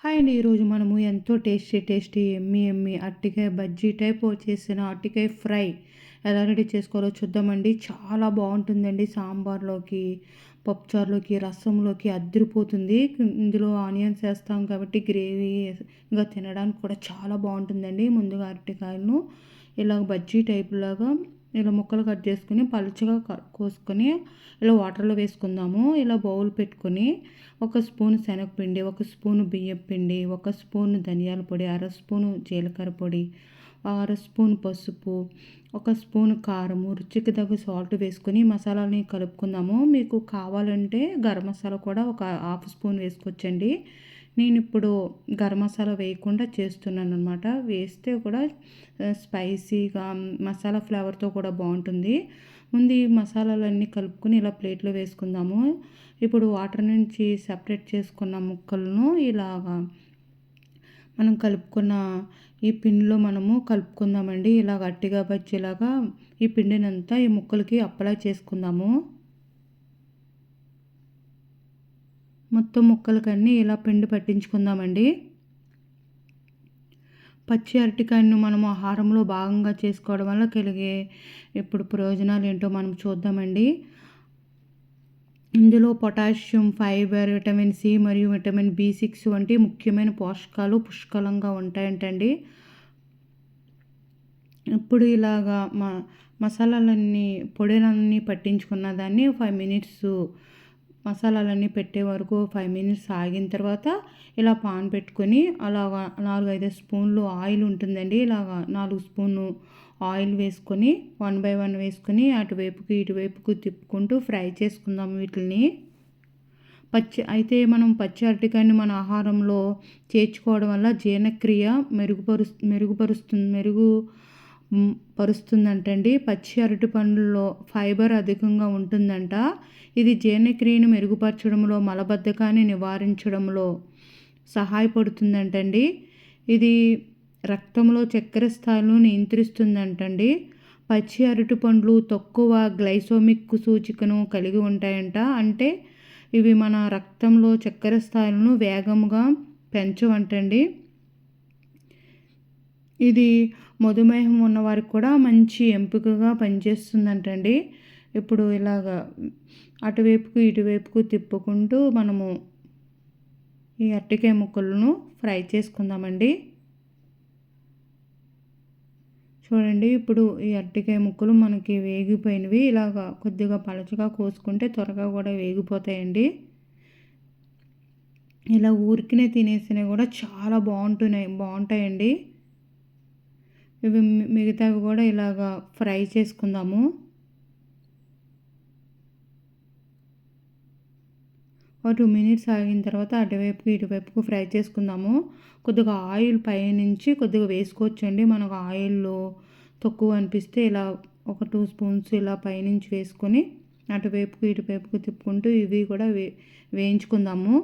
Hi అండి. ఈరోజు మనము ఎంతో టేస్టీ యమ్మీ అరటికాయ బజ్జీ టైప్ చేసిన అరటికాయ ఫ్రై ఎలా రెడీ చేసుకోవాలో చూద్దామండి. చాలా బాగుంటుందండి. సాంబార్లోకి, పప్పుచారులోకి, రసంలోకి అద్దరిపోతుంది. ఇందులో ఆనియన్స్ వేస్తాం కాబట్టి గ్రేవీగా తినడానికి కూడా చాలా బాగుంటుందండి. ముందుగా అరటికాయలను ఇలా బజ్జీ టైప్ లాగా ఇలా ముక్కలు కట్ చేసుకుని పలుచగా కోసుకొని ఇలా వాటర్లో వేసుకుందాము. ఇలా బౌల్ పెట్టుకొని ఒక స్పూన్ శనగపిండి, ఒక స్పూను బియ్యం పిండి, ఒక స్పూను ధనియాల పొడి, అర స్పూను జీలకర్ర పొడి, అర స్పూన్ పసుపు, ఒక స్పూన్ కారము, రుచికి తగ్గ సాల్ట్ వేసుకొని మసాలాని కలుపుకుందాము. మీకు కావాలంటే గరం మసాలా కూడా ఒక హాఫ్ స్పూన్ వేసుకోవచ్చండి. నేను ఇప్పుడు గరం మసాలా వేయకుండా చేస్తున్నాను అనమాట. వేస్తే కూడా స్పైసీగా మసాలా ఫ్లేవర్తో కూడా బాగుంటుంది. ముందు ఈ మసాలాలన్నీ కలుపుకొని ఇలా ప్లేట్లో వేసుకుందాము. ఇప్పుడు వాటర్ నుంచి సెపరేట్ చేసుకున్న ముక్కలను ఇలాగా మనం కలుపుకున్న ఈ పిండిలో మనము కలుపుకుందామండి. ఇలా గట్టిగా బజ్జీలాగా ఈ పిండినంతా ఈ ముక్కలకి అప్లై చేసుకుందాము. మొత్తం ముక్కలకన్నీ ఇలా పిండి పట్టించుకుందామండి. పచ్చి అరటికాయను మనం ఆహారంలో భాగంగా చేసుకోవడం వల్ల కలిగే ఇప్పుడు ప్రయోజనాలు ఏంటో మనం చూద్దామండి. ఇందులో పొటాషియం, ఫైబర్, విటమిన్ సి మరియు విటమిన్ బి6 వంటి ముఖ్యమైన పోషకాలు పుష్కలంగా ఉంటాయంటండి. ఇప్పుడు ఇలాగా మసాలాలన్నీ పొడిలన్నీ పట్టించుకున్న దాన్ని 5 మినిట్స్ మసాలాలన్నీ పెట్టే వరకు 5 మినిట్స్ ఆగిన తర్వాత ఇలా పాన్ పెట్టుకొని అలాగా 4-5 స్పూన్లు ఆయిల్ ఉంటుందండి. ఇలాగా 4 స్పూన్లు ఆయిల్ వేసుకొని 1 బై 1 వేసుకొని అటువైపుకి ఇటువైపుకు తిప్పుకుంటూ ఫ్రై చేసుకుందాం వీటిని. మనం పచ్చి అరటికాయని మన ఆహారంలో చేర్చుకోవడం వల్ల జీర్ణక్రియ పరుస్తుందంటండి. పచ్చి అరటి పండ్లలో ఫైబర్ అధికంగా ఉంటుందంట. ఇది జీర్ణక్రియను మెరుగుపరచడంలో, మలబద్ధకాన్ని నివారించడంలో సహాయపడుతుందంటండి. ఇది రక్తంలో చక్కెర స్థాయిలను నియంత్రిస్తుందంటండి. పచ్చి అరటి పండ్లు తక్కువ గ్లైసోమిక్ సూచికను కలిగి ఉంటాయంట. అంటే ఇవి మన రక్తంలో చక్కెర స్థాయిలను వేగంగా పెంచవంటండి. ఇది మధుమేహం ఉన్నవారికి కూడా మంచి ఎంపికగా పనిచేస్తుందంటండి. ఇప్పుడు ఇలాగా అటువైపుకు ఇటువైపుకు తిప్పుకుంటూ మనము ఈ అరటికాయ ముక్కలను ఫ్రై చేసుకుందామండి. చూడండి, ఇప్పుడు ఈ అరటికాయ ముక్కలు మనకి వేగిపోయినవి. ఇలాగా కొద్దిగా పలచగా కోసుకుంటే త్వరగా కూడా వేగిపోతాయండి. ఇలా ఊరికినే తినేసినవి కూడా చాలా బాగుంటాయండి. ఇవి మిగతావి కూడా ఇలాగా ఫ్రై చేసుకుందాము. ఒక 2 మినిట్స్ ఆగిన తర్వాత అటువైపుకి ఇటువైపుకు ఫ్రై చేసుకుందాము. కొద్దిగా ఆయిల్ పైనుంచి కొద్దిగా వేసుకోవచ్చండి. మనకు ఆయిల్లో తక్కువ అనిపిస్తే ఇలా ఒక 2 స్పూన్స్ ఇలా పైనుంచి వేసుకొని అటువైపుకు ఇటువైపుకు తిప్పుకుంటూ ఇవి కూడా వేయించుకుందాము.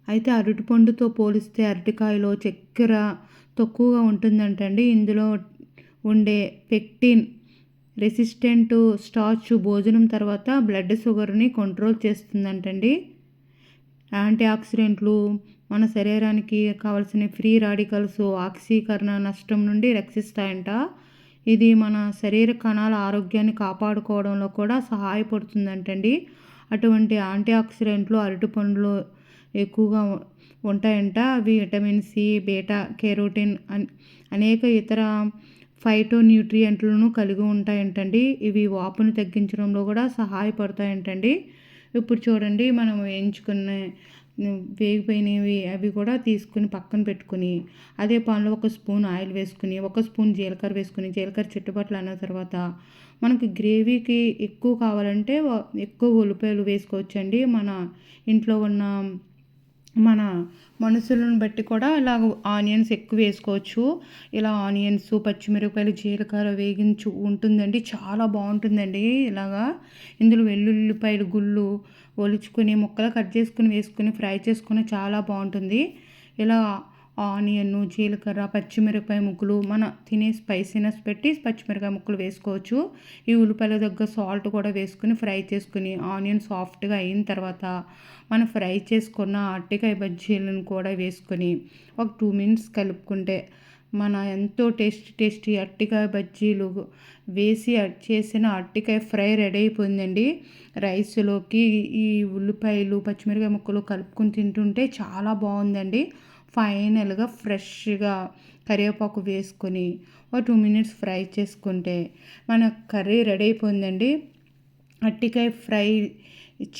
అయితే అరటిపండుతో పోలిస్తే అరటికాయలో చక్కెర తక్కువగా ఉంటుందంటండి. ఇందులో ఉండే పెక్టిన్ రెసిస్టెంట్ స్టార్చ్ భోజనం తర్వాత బ్లడ్ షుగర్ని కంట్రోల్ చేస్తుందంటండి. యాంటీ ఆక్సిడెంట్లు మన శరీరానికి కావలసిన ఫ్రీ రాడికల్స్ ఆక్సీకరణ నష్టం నుండి రక్షిస్తాయంట. ఇది మన శరీర కణాల ఆరోగ్యాన్ని కాపాడుకోవడంలో కూడా సహాయపడుతుందంటండి. అటువంటి యాంటీ ఆక్సిడెంట్లు అరటిపండ్లు ఎక్కువగా ఉంటాయంట. అవి విటమిన్ సి, బీటా కెరోటిన్ అనేక ఇతర ఫైటో న్యూట్రియంట్లను కలిగి ఉంటాయంటండి. ఇవి వాపును తగ్గించడంలో కూడా సహాయపడతాయంటండి. ఇప్పుడు చూడండి, మనం వేగిపోయినవి అవి కూడా తీసుకుని పక్కన పెట్టుకుని అదే పాన్లో ఒక స్పూన్ ఆయిల్ వేసుకుని, ఒక స్పూన్ జీలకర్ర వేసుకుని, జీలకర్ర చిట్టుపట్లు అన్న తర్వాత మనకి గ్రేవీకి ఎక్కువ కావాలంటే ఎక్కువ ఉల్లిపాయలు వేసుకోవచ్చండి. మన ఇంట్లో ఉన్న మన మనుషులను బట్టి కూడా ఇలా ఆనియన్స్ ఎక్కువ వేసుకోవచ్చు. ఇలా ఆనియన్స్, పచ్చిమిరపకాయలు, జీలకర్ర వేగించు ఉంటుందండి. చాలా బాగుంటుందండి. ఇలాగా ఇందులో వెల్లుల్లిపాయలు గుళ్ళు ఒలుచుకొని ముక్కలు కట్ చేసుకుని వేసుకుని ఫ్రై చేసుకుని చాలా బాగుంటుంది. ఇలా ఆనియన్, జీలకర్ర, పచ్చిమిరపకాయ ముక్కలు మన తినే స్పైసీనెస్ పెట్టి పచ్చిమిరపకాయ ముక్కలు వేసుకోవచ్చు. ఈ ఉల్లిపాయల దగ్గర సాల్ట్ కూడా వేసుకొని ఫ్రై చేసుకుని ఆనియన్ సాఫ్ట్గా అయిన తర్వాత మనం ఫ్రై చేసుకున్న అరటికాయ బజ్జీలను కూడా వేసుకొని ఒక 2 మినిట్స్ కలుపుకుంటే మన ఎంతో టేస్టీ అరటికాయ బజ్జీలు వేసి చేసిన అరటికాయ ఫ్రై రెడీ అయిపోయిందండి. రైస్లోకి ఈ ఉల్లిపాయలు, పచ్చిమిరపకాయ ముక్కలు కలుపుకొని తింటుంటే చాలా బాగుందండి. ఫైనల్గా ఫ్రెష్గా కరివేపాకు వేసుకొని ఒక 2 మినిట్స్ ఫ్రై చేసుకుంటే మన కర్రీ రెడీ అయిపోయిందండి. అరటికాయ ఫ్రై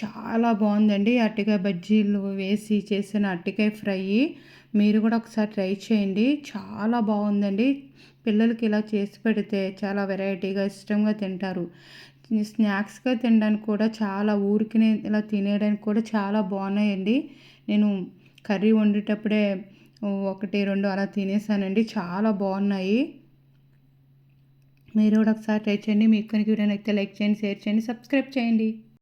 చాలా బాగుందండి. అరటికాయ బజ్జీలు వేసి చేసిన అరటికాయ ఫ్రై మీరు కూడా ఒకసారి ట్రై చేయండి. చాలా బాగుందండి. పిల్లలకి ఇలా చేసి పెడితే చాలా వెరైటీగా ఇష్టంగా తింటారు. స్నాక్స్గా తినడానికి కూడా చాలా ఊరికినే ఇలా తినేయడానికి కూడా చాలా బాగున్నాయండి. నేను కర్రీ వండేటప్పుడే 1, 2 అలా తినేసానండి. చాలా బాగున్నాయి. మీరు కూడా ఒకసారి ట్రై చేయండి. మీకు కనుక వీడియో నచ్చితే లైక్ చేయండి, షేర్ చేయండి, సబ్స్క్రైబ్ చేయండి.